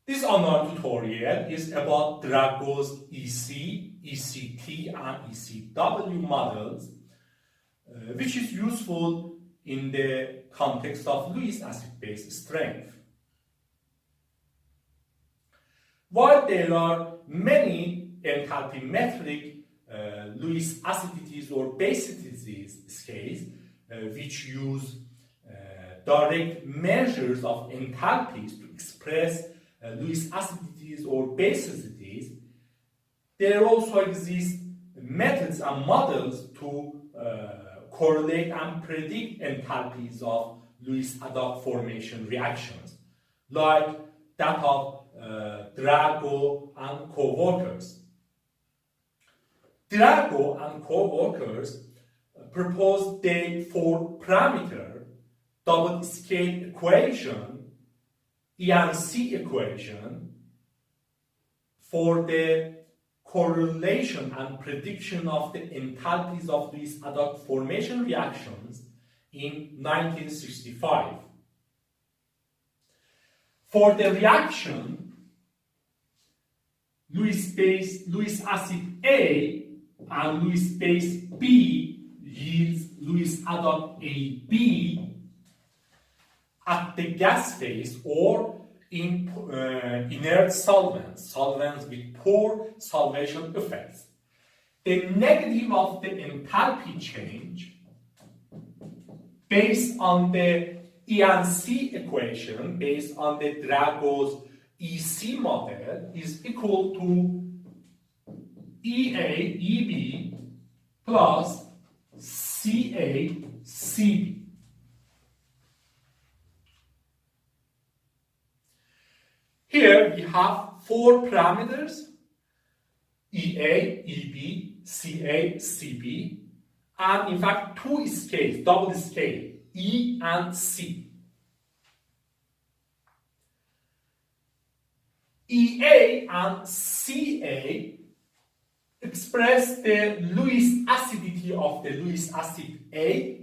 This online tutorial is about Drago's EC, ECT and ECW models, which is useful in the context of Lewis acid-base strength. While there are many enthalpy-metric Lewis acidities or basicities scales which use direct measures of enthalpies to express Lewis acidities or basicities, there also exist methods and models to correlate and predict enthalpies of Lewis adduct formation reactions, like that of Drago and co-workers. Drago and co-workers proposed the four-parameter double-scale equation, ENC equation, for the correlation and prediction of the enthalpies of Lewis adduct formation reactions in 1965. For the reaction, Lewis acid A and Lewis base B yields Lewis adduct AB at the gas phase or in inert solvents with poor solvation effects. The negative of the enthalpy change based on the ENC equation, based on the Drago's EC model, is equal to EA-EB plus CA-CB. Here we have four parameters, EA, EB, CA, CB, and in fact two scales, double scale, E and C. EA and CA express the Lewis acidity of the Lewis acid A.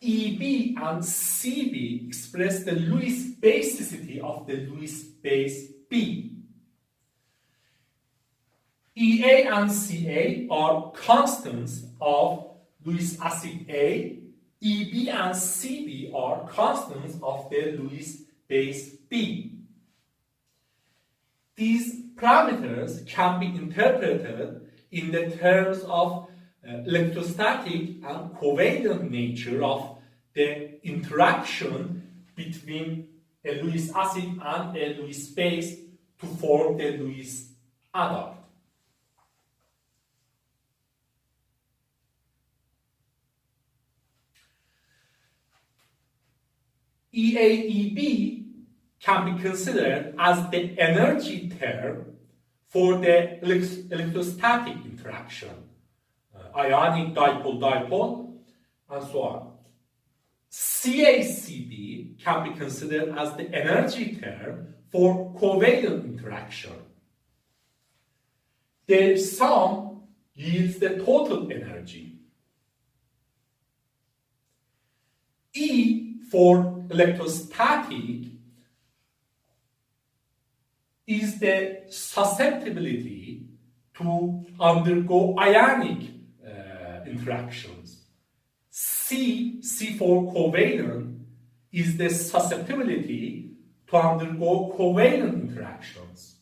EB and CB express the Lewis basicity of the Lewis base B. EA and CA are constants of Lewis acid A. EB and CB are constants of the Lewis base B. These parameters can be interpreted in the terms of electrostatic and covalent nature of the interaction between a Lewis acid and a Lewis base to form the Lewis adduct. EAEB can be considered as the energy term for the electrostatic interaction, ionic dipole-dipole, and so on. CACB can be considered as the energy term for covalent interaction. Their sum yields the total energy. E for electrostatic is the susceptibility to undergo ionic interactions. C for covalent is the susceptibility to undergo covalent interactions.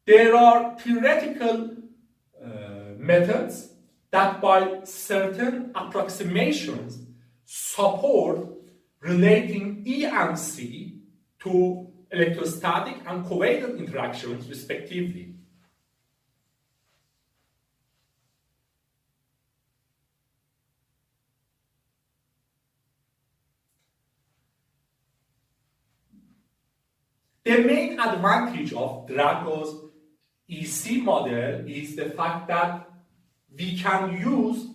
There are theoretical methods that by certain approximations support relating E and C to electrostatic and covalent interactions respectively. The main advantage of Drago's EC model is the fact that we can use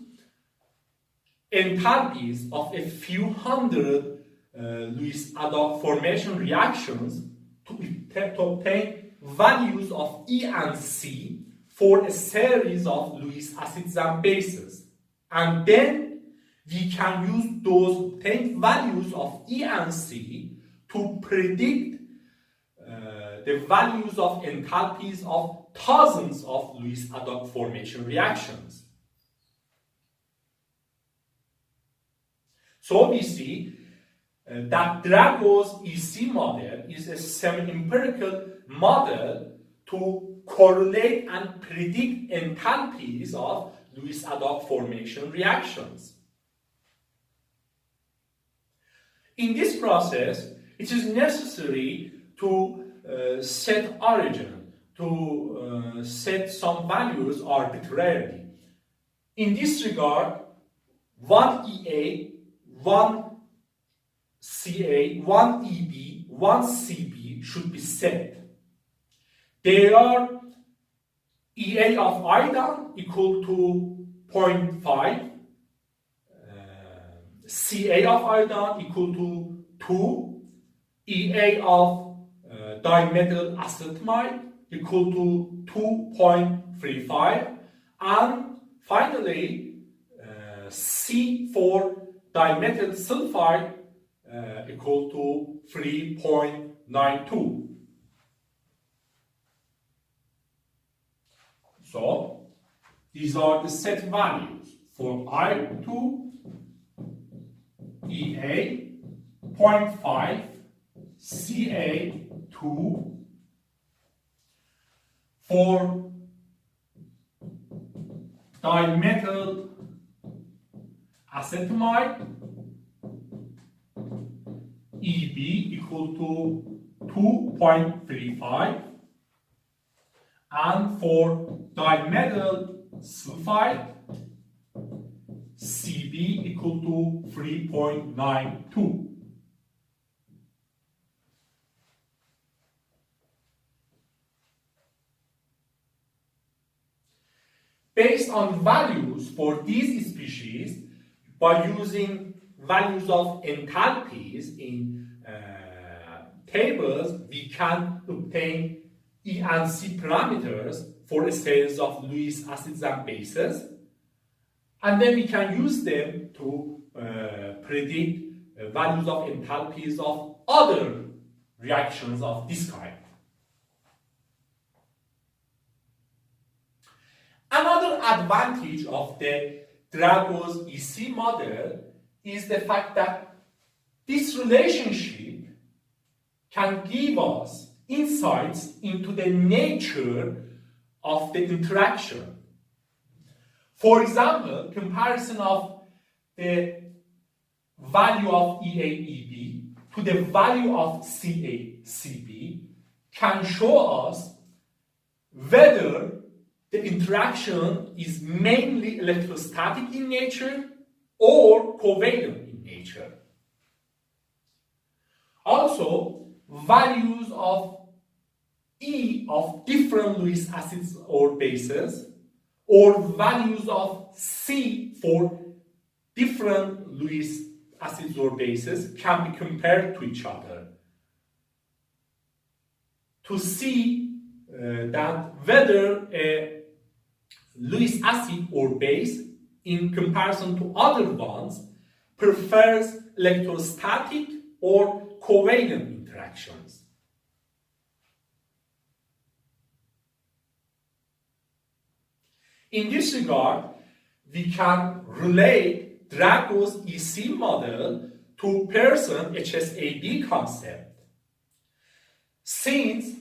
enthalpies of a few hundred Lewis adduct formation reactions to obtain values of E and C for a series of Lewis acids and bases. And then we can use those obtained values of E and C to predict the values of enthalpies of thousands of Lewis adduct formation reactions. So we see that Drago's EC model is a semi-empirical model to correlate and predict enthalpies of Lewis adduct formation reactions. In this process, it is necessary to set origin, to set some values arbitrarily. In this regard, 1 EA, 1 CA, 1 EB, 1 CB should be set. They are EA of iodine equal to 0.5, CA of iodine equal to 2, EA of dimethyl acetamide equal to 2.35, and finally C for dimethyl sulfide equal to 3.92. So these are the set values for I2, EA, 0.5, CA, 2, for dimethyl acetamide, EB equal to 2.35, and for dimethyl sulfide, CB equal to 3.92. Based on values for these species, by using values of enthalpies in tables, we can obtain E and C parameters for a series of Lewis acids and bases, and then we can use them to predict values of enthalpies of other reactions of this kind. Another advantage of the Drago's EC model is the fact that this relationship can give us insights into the nature of the interaction. For example, comparison of the value of EAEB to the value of CACB can show us whether the interaction is mainly electrostatic in nature or covalent in nature. Also, values of E of different Lewis acids or bases, or values of C for different Lewis acids or bases can be compared to each other to see that whether a Lewis acid or base in comparison to other ones prefers electrostatic or covalent interactions. In this regard, we can relate Drago's EC model to Pearson HSAB concept. Since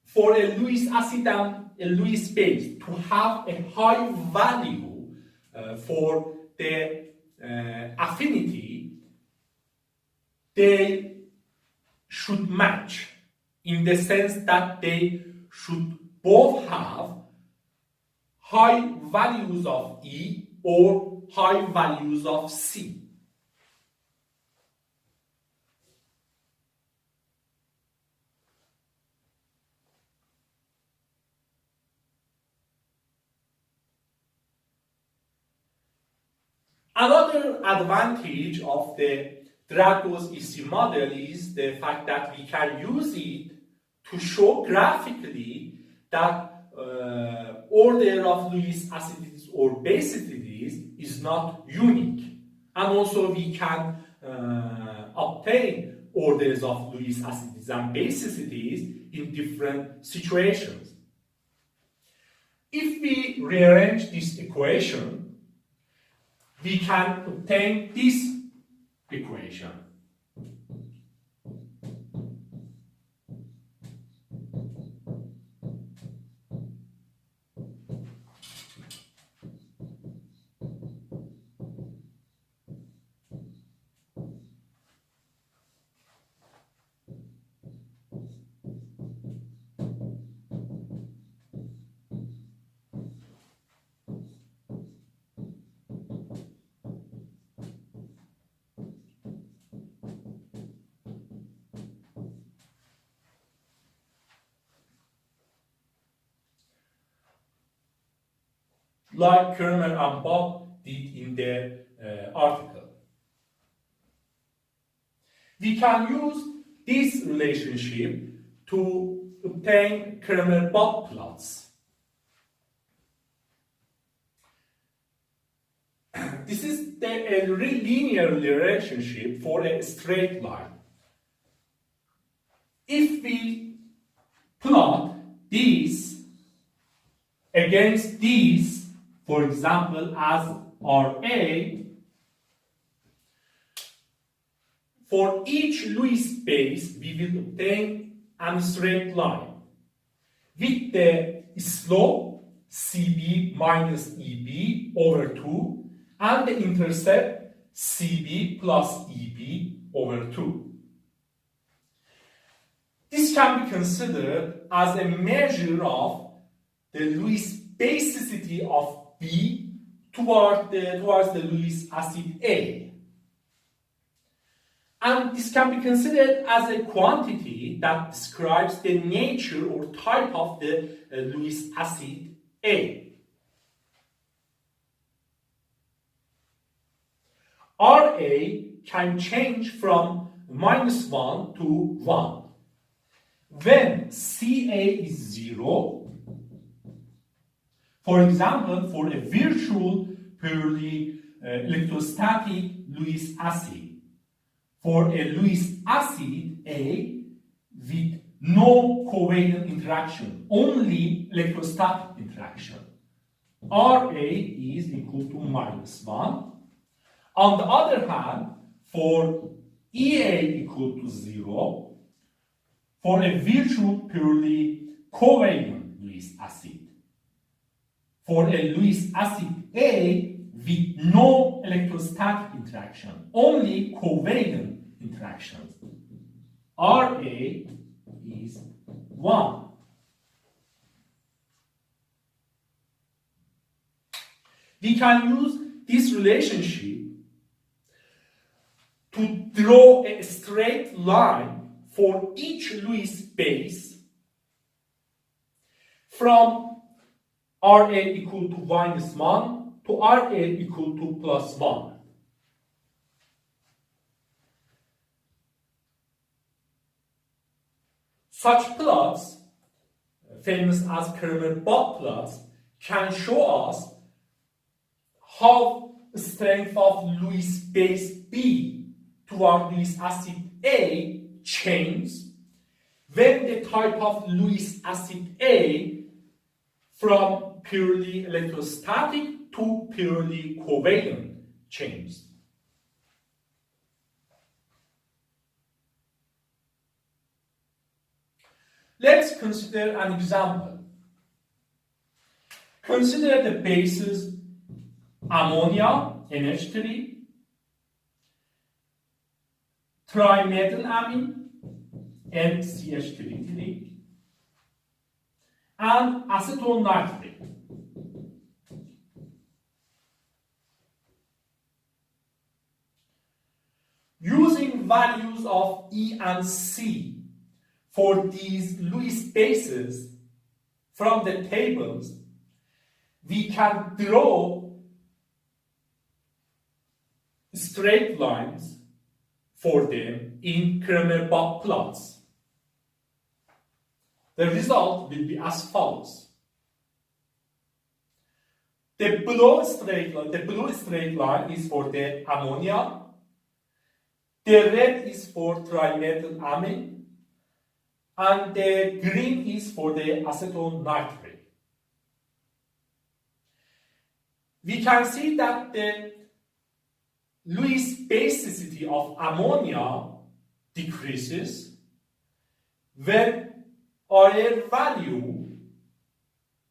for a Lewis acid and a Lewis base to have a high value for the affinity, they should match in the sense that they should both have high values of E or high values of C. Another advantage of the Drago's EC model is the fact that we can use it to show graphically that order of Lewis acidity or basicity basicities is not unique. And also we can obtain orders of Lewis acidities and basicities in different situations. If we rearrange this equation, we can obtain this equation. Like Cramer and Bopp did in their article. We can use this relationship to obtain Cramer-Bopp plots. This is a linear relationship for a straight line. If we plot these against these, for example, as RA, for each Lewis base, we will obtain a straight line with the slope CB minus EB over 2 and the intercept CB plus EB over 2. This can be considered as a measure of the Lewis basicity of B towards the Lewis acid A. And this can be considered as a quantity that describes the nature or type of the Lewis acid A. RA can change from -1 to 1. When CA is 0, for example, for a virtual purely electrostatic Lewis acid, for a Lewis acid A with no covalent interaction, only electrostatic interaction, Ra is equal to -1. On the other hand, for Ea equal to 0, for a virtual purely covalent Lewis acid, for a Lewis acid A with no electrostatic interaction, only covalent interactions, Ra is 1. We can use this relationship to draw a straight line for each Lewis base from Ra equal to -1 to Ra equal to +1. Such plots, famous as Cramer-Bopp plots, can show us how the strength of Lewis base B toward Lewis acid A changes when the type of Lewis acid A from purely electrostatic to purely covalent changes. Let's consider an example. Consider the bases ammonia, NH3, trimethylamine, NCH3, and acetyl nitrate. Using values of E and C for these Lewis bases from the tables, we can draw straight lines for them in Cramer-Bopp plots. The result will be as follows. The blue straight line is for the ammonia. The red is for trimethylamine. And the green is for the acetyl nitrate. We can see that the Lewis basicity of ammonia decreases when RA value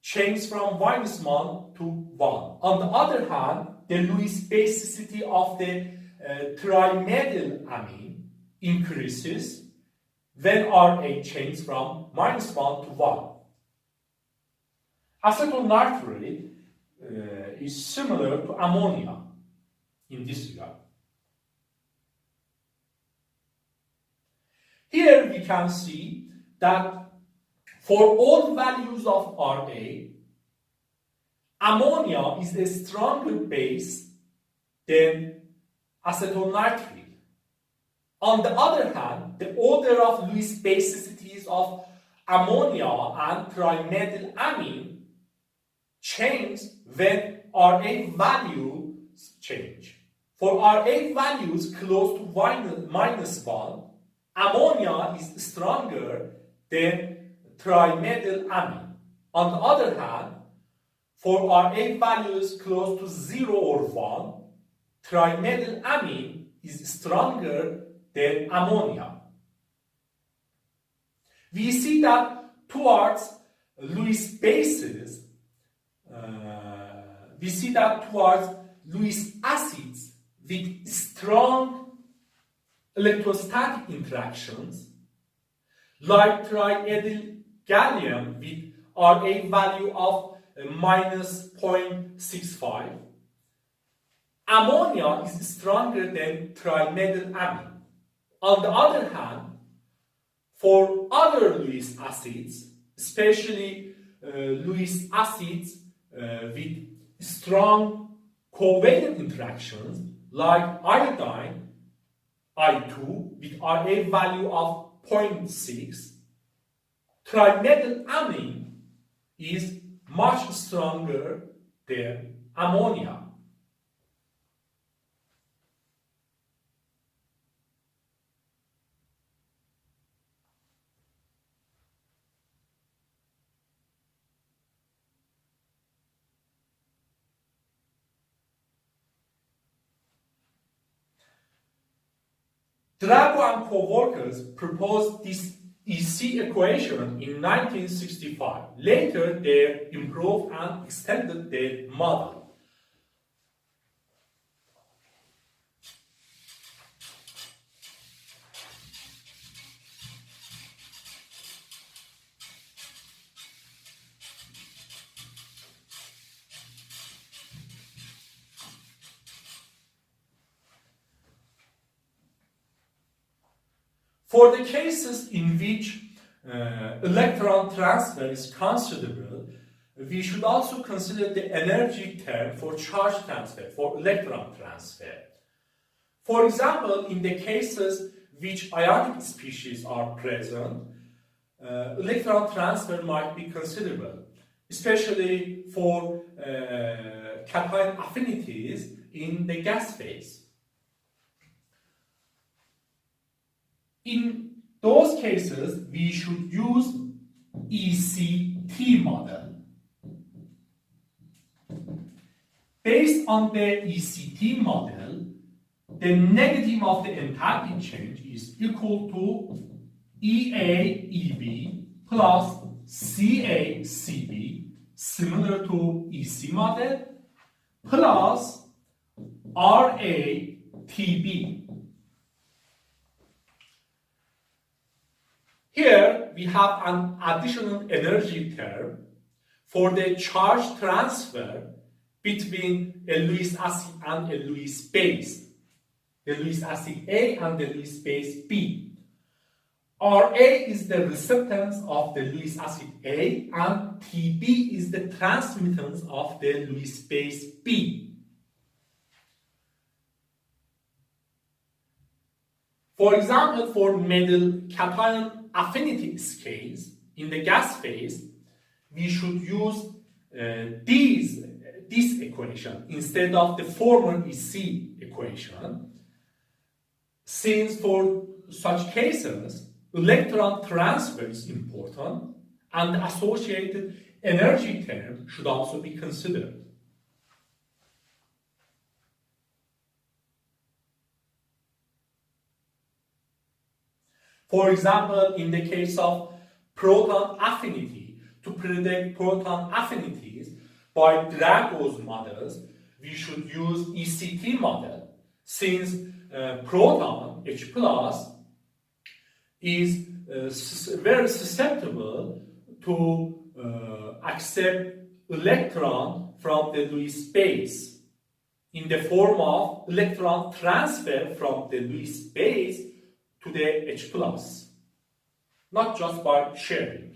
changes from -1 to 1. On the other hand, the Lewis basicity of the trimethylamine increases when RA changes from -1 to 1. Acetyl nitrate is similar to ammonia in this regard. Here we can see that for all values of RA, ammonia is a stronger base than acetyl nitrate. On the other hand, the order of Lewis basicities of ammonia and trimethylamine change when RA values change. For RA values close to -1, ammonia is stronger than trimethylamine. On the other hand, for RA values close to 0 or 1, trimethylamine is stronger than ammonia. We see that towards Lewis bases, Lewis acids with strong electrostatic interactions, like triethyl gallium with RA value of -0.65, ammonia is stronger than trimethylamine. On the other hand, for other Lewis acids, especially Lewis acids with strong covalent interactions like iodine, I2 with RA value of 0.6, trimethylamine is much stronger than ammonia. Drago and co-workers proposed this EC equation in 1965. Later, they improved and extended their model. For the cases in which electron transfer is considerable, we should also consider the energy term for charge transfer, for electron transfer. For example, in the cases which ionic species are present, electron transfer might be considerable, especially for cation affinities in the gas phase. In those cases, we should use ECT model. Based on the ECT model, the negative of the enthalpy change is equal to EA-EB plus CA-CB, similar to EC model, plus RA-TB. Here we have an additional energy term for the charge transfer between a Lewis acid and a Lewis base, the Lewis acid A and the Lewis base B. RA is the receptance of the Lewis acid A and TB is the transmittance of the Lewis base B. For example, for metal cation affinity scales in the gas phase, we should use this equation instead of the former EC equation, since for such cases, electron transfer is important and the associated energy term should also be considered. For example, in the case of proton affinity, to predict proton affinities by Drago's models, we should use ECT model, since proton, H+, is very susceptible to accept electron from the Lewis space in the form of electron transfer from the Lewis space to the H+, not just by sharing.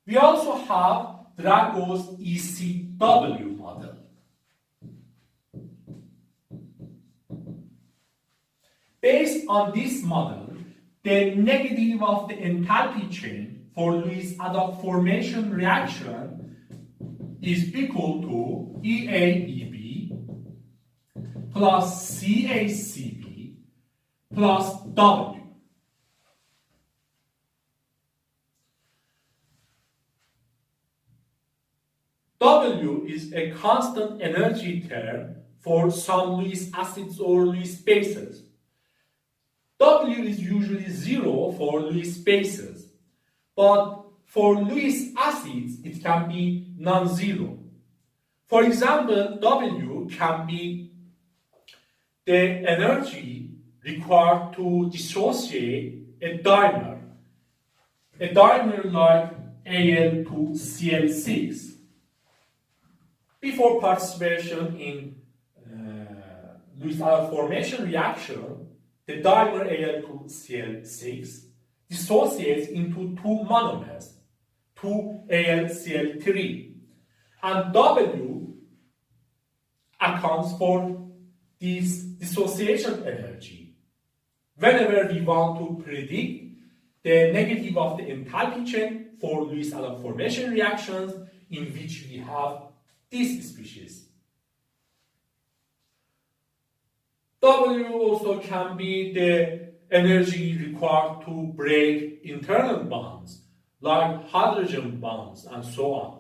We also have Drago's ECW model. Based on this model, the negative of the enthalpy change for Lewis adduct formation reaction is equal to EAEB plus CACB plus W. W is a constant energy term for some Lewis acids or Lewis bases. W is usually 0 for Lewis bases, but for Lewis acids it can be non-zero. For example, W can be the energy required to dissociate a dimer like Al2Cl6. Before participation in Lewis adduct formation reaction, the dimer Al2Cl6 dissociates into two monomers, 2AlCl3, and W accounts for this dissociation energy. Whenever we want to predict the negative of the enthalpy chain for Lewis adduct formation reactions in which we have this species. W also can be the energy required to break internal bonds, like hydrogen bonds and so on.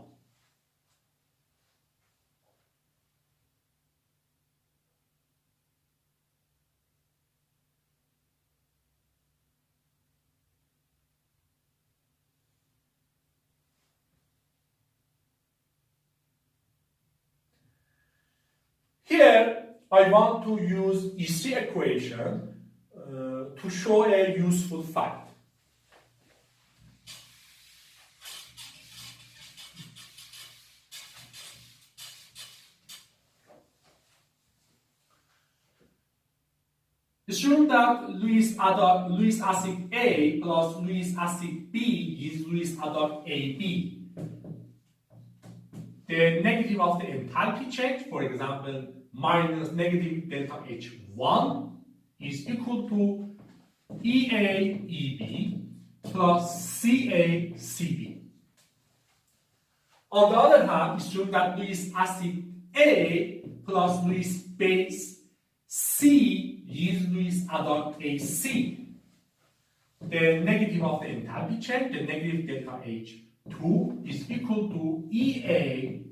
Here, I want to use EC equation to show a useful fact. Assume that Lewis acid A plus Lewis acid B is Lewis adduct AB. The negative of the enthalpy change, for example, minus negative delta H1 is equal to EAEB plus CACB. On the other hand, assume that Lewis acid A plus Lewis base C is Lewis adduct AC. The negative of the enthalpy change, the negative delta H2 is equal to EA,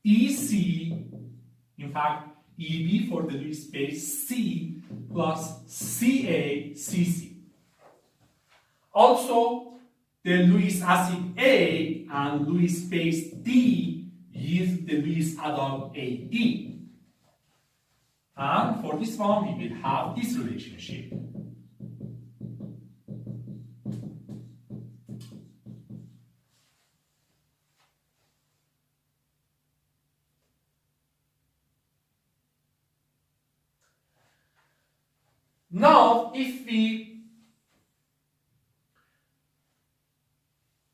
EC, in fact, EB for the Lewis base C plus CA, CC. Also, the Lewis acid A and Lewis base D is the Lewis adduct AD. And for this one, we will have this relationship. Now, if we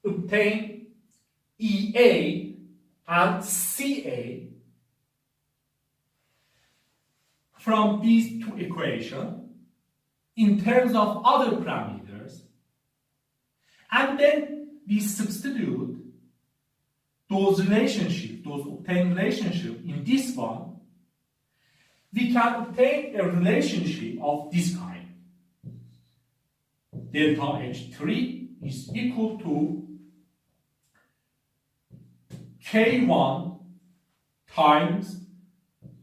obtain EA and CA from these two equations in terms of other parameters, and then we substitute those relationships, those obtained relationships in this one, we can obtain a relationship of this kind. Delta H3 is equal to K1 times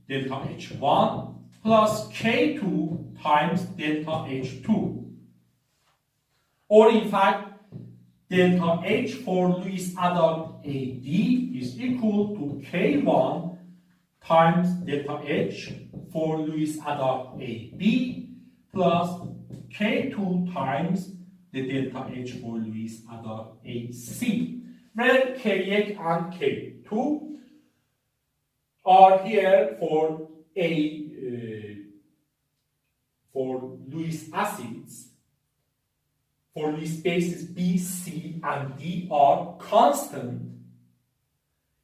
delta H1 plus K2 times delta H2. Or in fact, delta H for Lewis adduct AD is equal to K1 times delta H for Lewis adduct AB plus K2 times the delta H for Lewis adduct AC, where K8 and K2 are here for for Lewis acids, for Lewis bases B, C, and D are constant,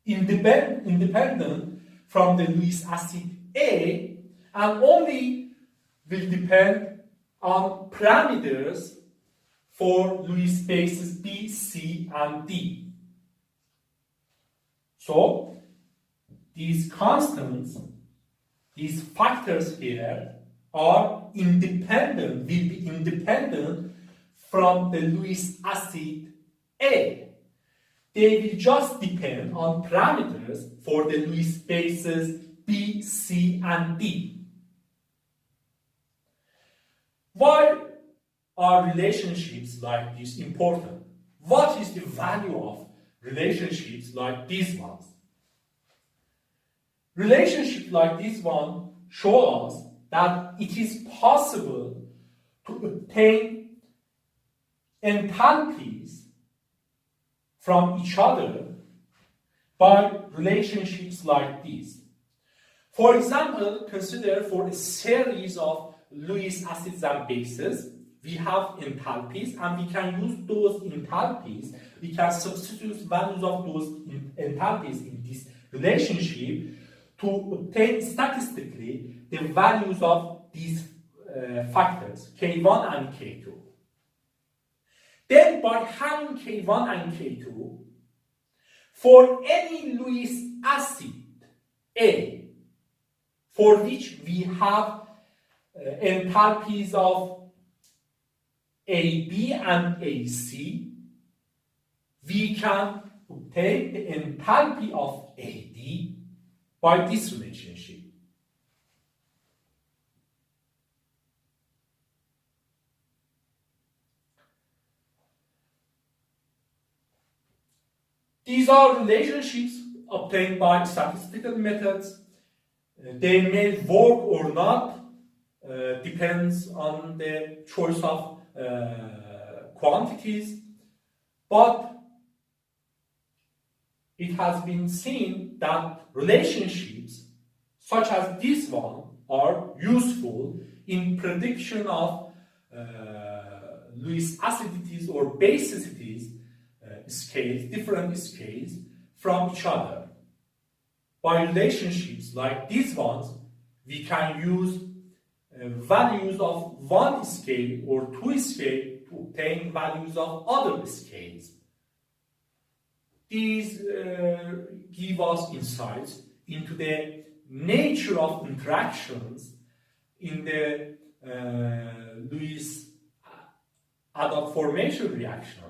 independent from the Lewis acid A, and only will depend on parameters for Lewis bases B, C, and D. So, these constants, these factors here are independent, will be independent from the Lewis acid A. They will just depend on parameters for the Lewis bases B, C, and D. Why are relationships like this important? What is the value of relationships like these ones? Relationships like this one show us that it is possible to obtain enthalpies from each other by relationships like these. For example, consider for a series of Lewis acids and bases, we have enthalpies, and we can use those enthalpies, we can substitute values of those enthalpies in this relationship to obtain statistically the values of these factors, K1 and K2. Then by having K1 and K2, for any Lewis acid A, for which we have enthalpies of AB and AC, we can obtain the enthalpy of AD by this relationship. These are relationships obtained by statistical methods. They may work or not, depends on the choice of quantities, but it has been seen that relationships such as this one are useful in prediction of Lewis acidities or basicities scales, different scales from each other. By relationships like these ones, we can use values of one scale or two scale to obtain values of other scales. These give us insights into the nature of interactions in the Lewis adduct formation reactions.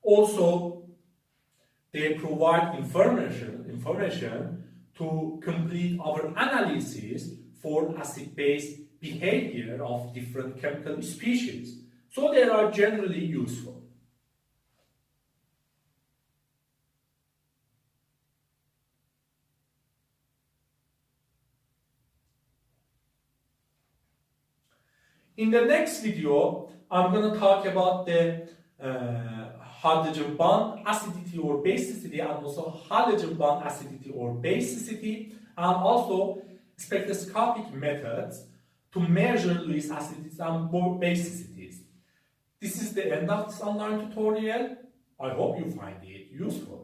Also, they provide information to complete our analysis for acid-base behavior of different chemical species. So they are generally useful. In the next video, I'm going to talk about the hydrogen bond acidity or basicity, and also hydrogen bond acidity or basicity, and also spectroscopic methods to measure Lewis acidities and basicities. This is the end of this online tutorial. I hope you find it useful.